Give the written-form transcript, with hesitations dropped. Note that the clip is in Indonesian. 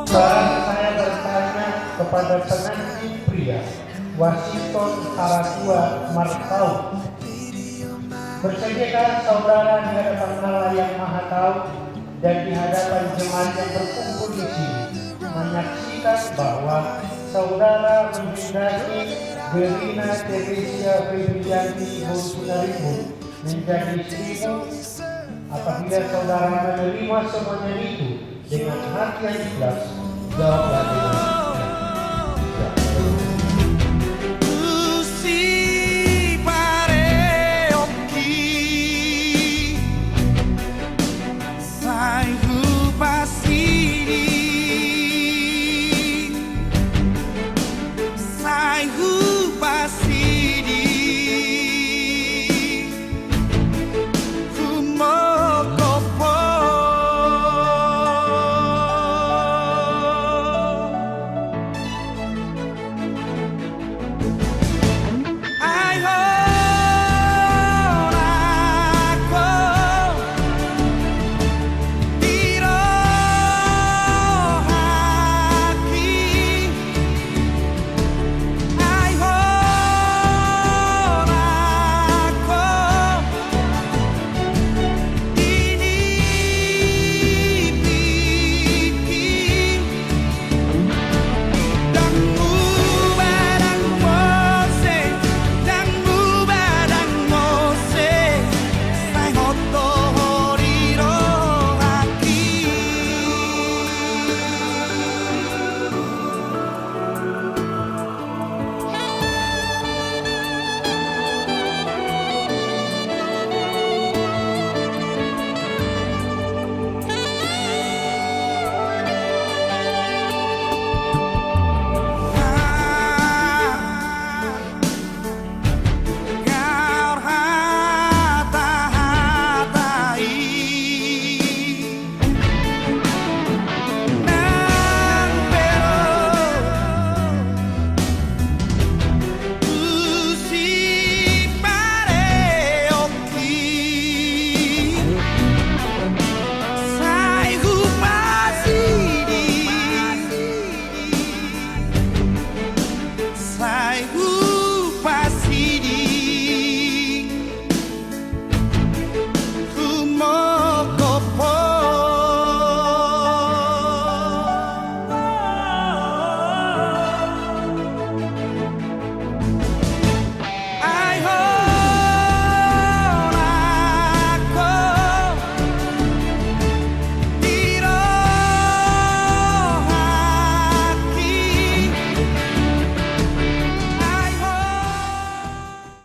Saya bertanya kepada pengantin pria, Washington Haratua Markau, bersediakah saudara di hadapan Allah yang Maha Tahu dan di hadapan jemaat yang berkumpul di sini menyaksikan bahwa saudara menghendaki Gerina Teresia Febrianti Bolsonaro menjadi istrimu? Apabila saudara menerima semuanya itu dengan hati yang ikhlas, jawablah dengan